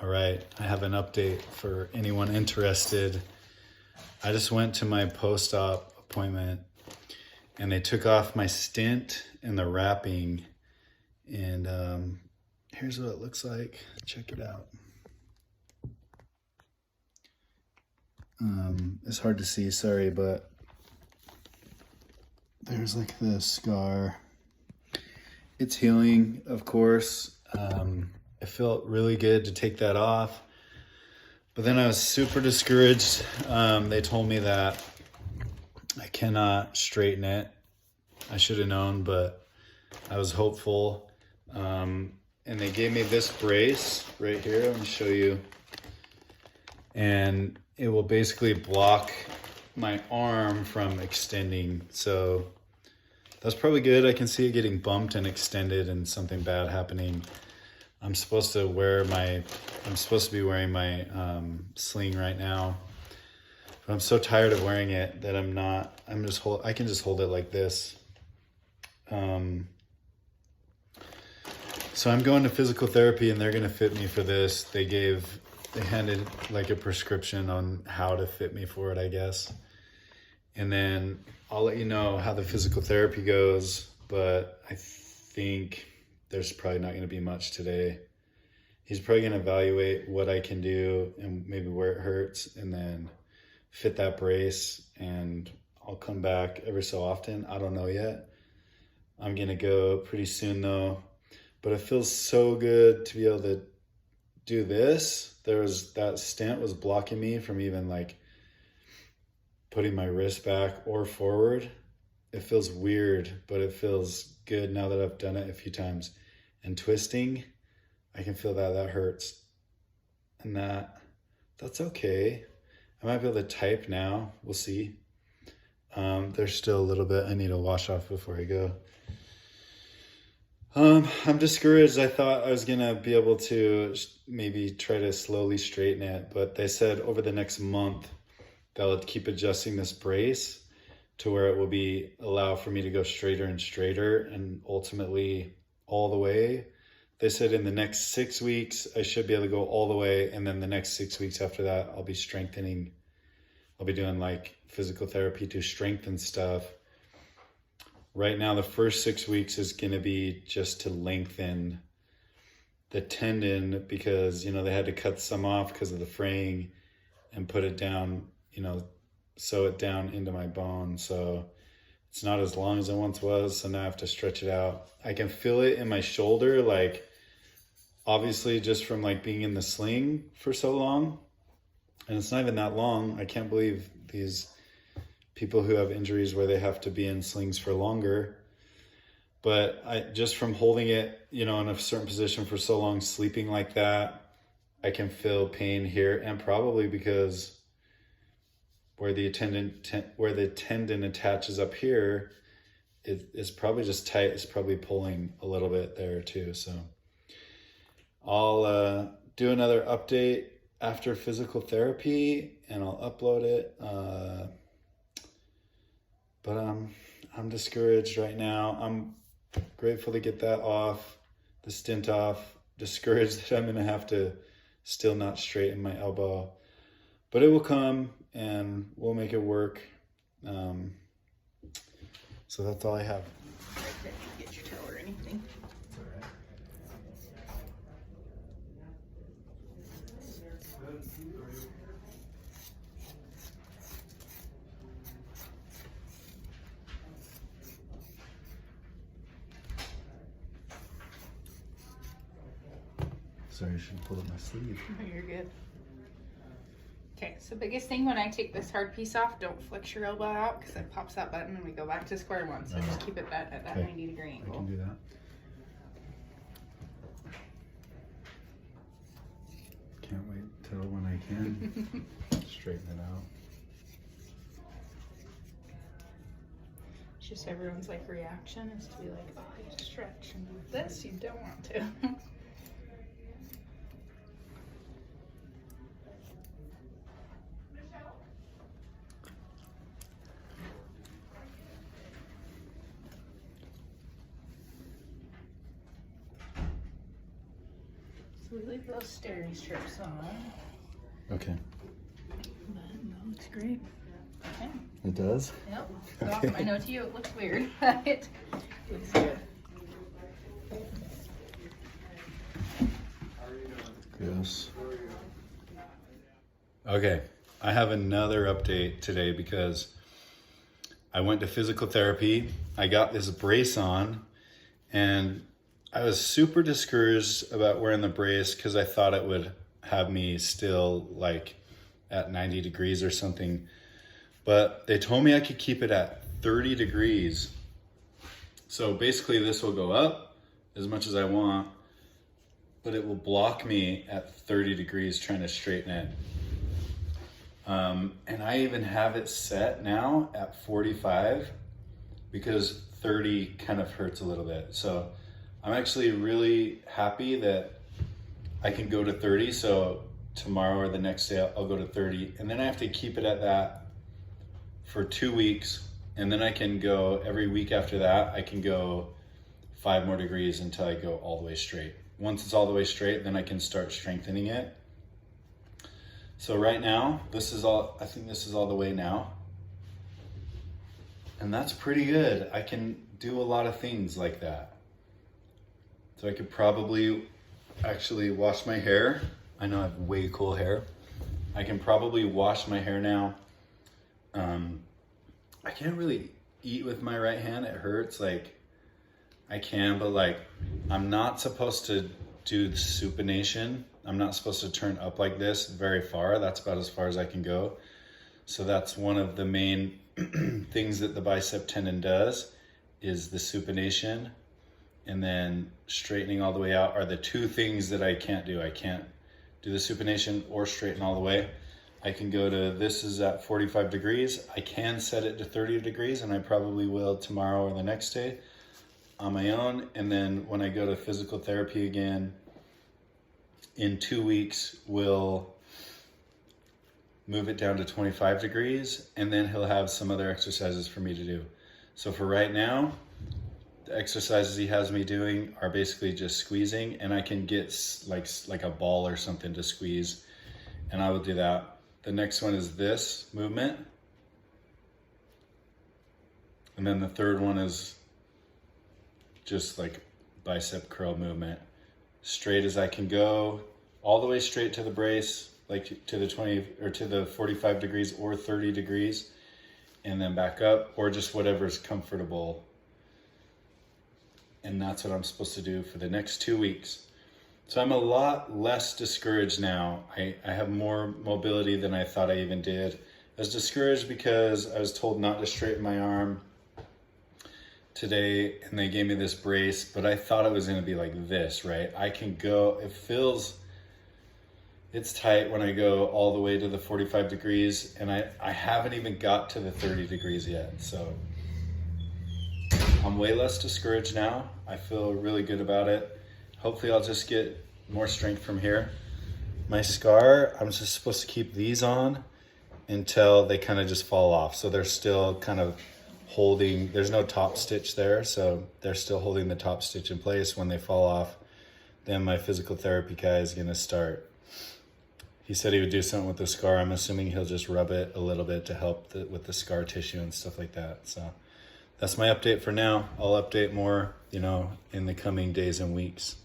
All right, I have an update for anyone interested. I just went to my post-op appointment and they took off my stent and the wrapping, and here's what it looks like. Check it out. It's hard to see, sorry, but there's like the scar. It's healing, of course. It felt really good to take that off, but then I was super discouraged. They told me that I cannot straighten it. I should have known, but I was hopeful. And they gave me this brace right here. Let me show you. And it will basically block my arm from extending. So that's probably good. I can see it getting bumped and extended and something bad happening. I'm supposed to be wearing my sling right now. But I'm so tired of wearing it that I can just hold it like this. So I'm going to physical therapy and they're gonna fit me for this. They handed like a prescription on how to fit me for it, I guess. And then I'll let you know how the physical therapy goes, but I think there's probably not gonna be much today. He's probably gonna evaluate what I can do and maybe where it hurts and then fit that brace, and I'll come back every so often. I don't know yet. I'm gonna go pretty soon though, but it feels so good to be able to do this. That stent was blocking me from even like putting my wrist back or forward. It feels weird, but it feels good now that I've done it a few times. And twisting, I can feel that hurts. And that's okay. I might be able to type now, we'll see. There's still a little bit I need to wash off before I go. I'm discouraged. I thought I was gonna be able to maybe try to slowly straighten it, but they said over the next month, they'll keep adjusting this brace to where it will allow for me to go straighter and straighter and ultimately all the way. They said in the next 6 weeks, I should be able to go all the way. And then the next 6 weeks after that, I'll be strengthening. I'll be doing like physical therapy to strengthen stuff. Right now, the first 6 weeks is going to be just to lengthen the tendon because, they had to cut some off because of the fraying and put it down, sew it down into my bone. So it's not as long as it once was. So now I have to stretch it out. I can feel it in my shoulder, like obviously just from like being in the sling for so long. And it's not even that long. I can't believe these people who have injuries where they have to be in slings for longer. But just from holding it, in a certain position for so long, sleeping like that, I can feel pain here. And probably because where the tendon attaches up here, it's probably just tight. It's probably pulling a little bit there too. So I'll do another update after physical therapy and I'll upload it. But I'm discouraged right now. I'm grateful to get that off, the stent off. Discouraged that I'm gonna have to still not straighten my elbow, but it will come and we'll make it work. So that's all I have. I didn't get your towel or anything. It's all right. Sorry, I should have pulled up my sleeve. No, you're good. Okay, so biggest thing when I take this hard piece off, don't flex your elbow out because it pops that button and we go back to square one. So just keep it at that 90-degree angle. I can do that. Can't wait till when I can straighten it out. It's just everyone's like reaction is to be like, oh, you stretch, and with this you don't want to. So we leave those steri strips on. Okay. But that looks great. Okay. It does? Yep. It's awesome. I know to you it looks weird, but it looks good. Yes. Okay, I have another update today because I went to physical therapy. I got this brace on and I was super discouraged about wearing the brace because I thought it would have me still like at 90 degrees or something. But they told me I could keep it at 30 degrees. So basically this will go up as much as I want, but it will block me at 30 degrees trying to straighten it. And I even have it set now at 45 because 30 kind of hurts a little bit. So I'm actually really happy that I can go to 30. So tomorrow or the next day I'll go to 30, and then I have to keep it at that for 2 weeks. And then I can go every week after that, I can go 5 more degrees until I go all the way straight. Once it's all the way straight, then I can start strengthening it. So right now, I think this is all the way now. And that's pretty good. I can do a lot of things like that. So I could probably actually wash my hair. I know I have way cool hair. I can probably wash my hair now. I can't really eat with my right hand. It hurts. Like I can, but like I'm not supposed to do the supination. I'm not supposed to turn up like this very far. That's about as far as I can go. So that's one of the main things that the bicep tendon does is the supination, and then straightening all the way out are the two things that I can't do. I can't do the supination or straighten all the way. I can go to, this is at 45 degrees. I can set it to 30 degrees, and I probably will tomorrow or the next day on my own. And then when I go to physical therapy again in 2 weeks, we'll move it down to 25 degrees, and then he'll have some other exercises for me to do. So for right now, the exercises he has me doing are basically just squeezing, and I can get like a ball or something to squeeze, and I will do that. The next one is this movement. And then the third one is just like bicep curl movement. Straight as I can go, all the way straight to the brace, like to the 20 or to the 45 degrees or 30 degrees, and then back up, or just whatever's comfortable. And that's what I'm supposed to do for the next 2 weeks. So I'm a lot less discouraged now. I have more mobility than I thought I even did. I was discouraged because I was told not to straighten my arm today, and they gave me this brace, but I thought it was gonna be like this, right? I can go, it's tight when I go all the way to the 45 degrees, and I haven't even got to the 30 degrees yet. So I'm way less discouraged now. I feel really good about it. Hopefully I'll just get more strength from here. My scar, I'm just supposed to keep these on until they kind of just fall off. So they're still kind of holding, there's no top stitch there, so they're still holding the top stitch in place. When they fall off, then my physical therapy guy is gonna start. He said he would do something with the scar. I'm assuming he'll just rub it a little bit to help with the scar tissue and stuff like that. So that's my update for now. I'll update more, in the coming days and weeks.